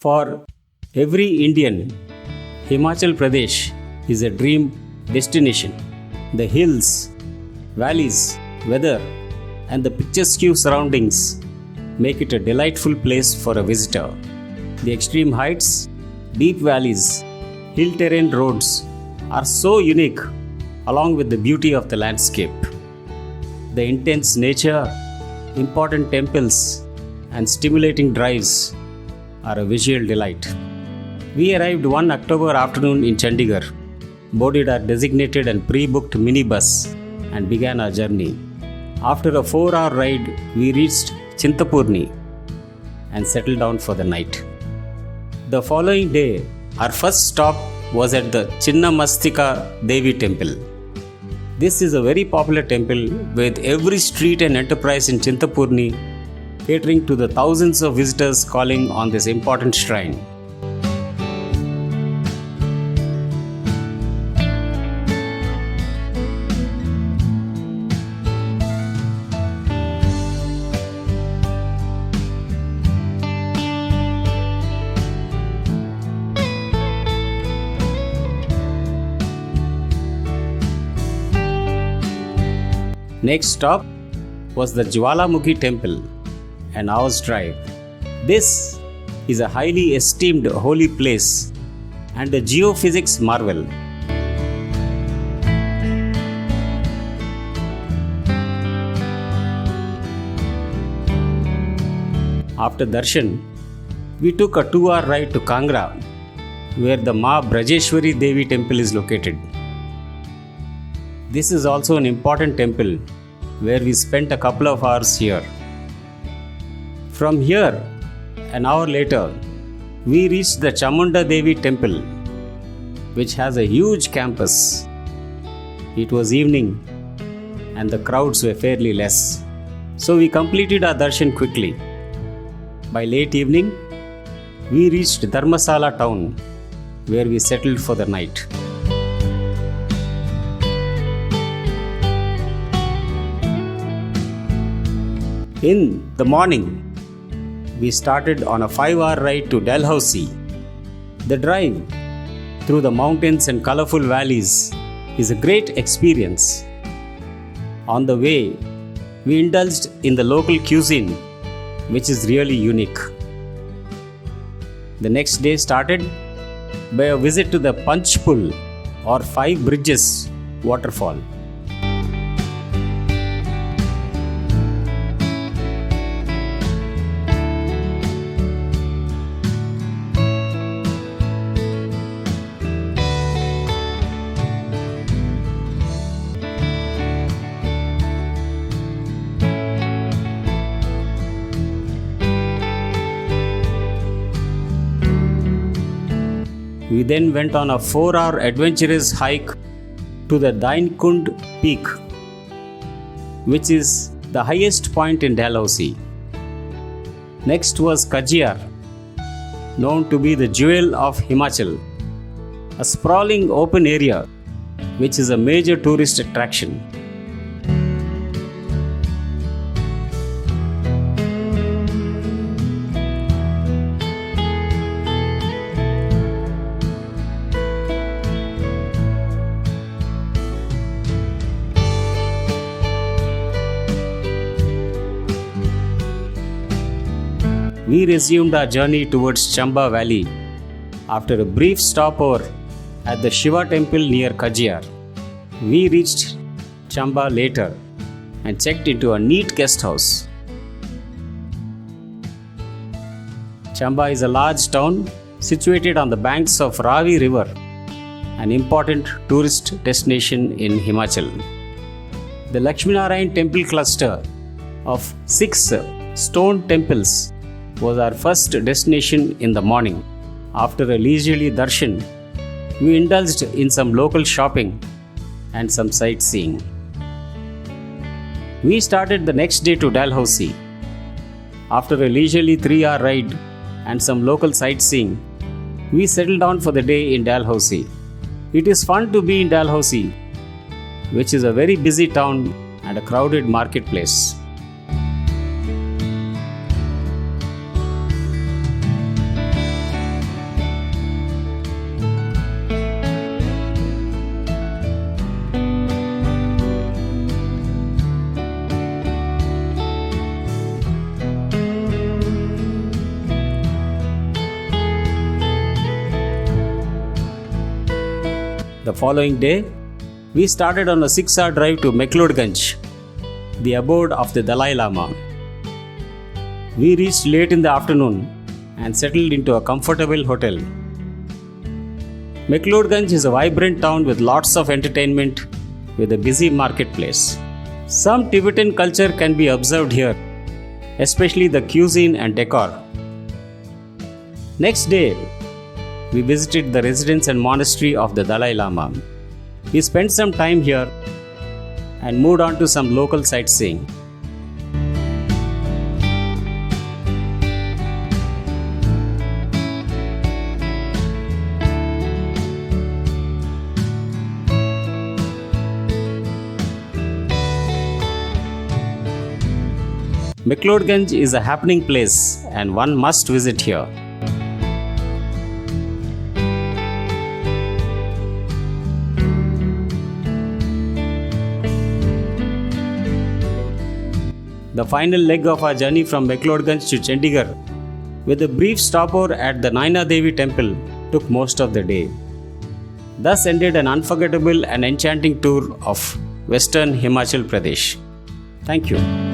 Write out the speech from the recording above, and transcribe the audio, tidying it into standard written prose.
For every Indian, Himachal Pradesh is a dream destination. The hills, valleys, weather, and the picturesque surroundings make it a delightful place for a visitor. The extreme heights, deep valleys, hill terrain roads are so unique, along with the beauty of the landscape. The intense nature, important temples, and stimulating drives are a visual delight. We arrived one October afternoon in Chandigarh, boarded our designated and pre-booked minibus, and began our journey. After a 4-hour ride, we reached Chintapurni and settled down for the night. The following day, our first stop was at the Chinnamastika Devi temple. This is a very popular temple with every street and enterprise in Chintapurni catering to the thousands of visitors calling on this important shrine. Next stop was the Jwalamukhi temple, an hour's drive. This is a highly esteemed holy place and a geophysics marvel. After darshan, we took a 2-hour ride to Kangra, where the Ma Brajeshwari Devi temple is located. This is also an important temple where we spent a couple of hours here. From here, an hour later, we reached the Chamunda Devi temple, which has a huge campus. It was evening and the crowds were fairly less, so we completed our darshan quickly. By late evening, we reached Dharmasala town, where we settled for the night. In the morning, we started on a 5-hour ride to Dalhousie. The drive through the mountains and colorful valleys is a great experience. On the way, we indulged in the local cuisine, which is really unique. The next day started by a visit to the Panchpul or 5 Bridges waterfall. We then went on a 4-hour adventurous hike to the Dainkund Peak, which is the highest point in Dalhousie. Next was Kajiyar, known to be the jewel of Himachal, a sprawling open area which is a major tourist attraction. We resumed our journey towards Chamba Valley after a brief stopover at the Shiva temple near Kajiyar. We reached Chamba later and checked into a neat guest house. Chamba is a large town situated on the banks of Ravi River, an important tourist destination in Himachal. The Lakshminarayan temple cluster of 6 stone temples was our first destination in the morning. After a leisurely darshan, we indulged in some local shopping and some sightseeing. We started the next day to Dalhousie. After a leisurely 3-hour ride and some local sightseeing, we settled down for the day in Dalhousie. It is fun to be in Dalhousie, which is a very busy town and a crowded marketplace. The following day, we started on a 6-hour drive to McLeodganj, the abode of the Dalai Lama. We reached late in the afternoon and settled into a comfortable hotel. McLeodganj is a vibrant town with lots of entertainment with a busy marketplace. Some Tibetan culture can be observed here, especially the cuisine and decor. Next day, we visited the residence and monastery of the Dalai Lama. We spent some time here and moved on to some local sightseeing. McLeodganj is a happening place and one must visit here. The final leg of our journey from McLeodganj to Chandigarh, with a brief stopover at the Naina Devi temple, took most of the day. Thus ended an unforgettable and enchanting tour of Western Himachal Pradesh. Thank you.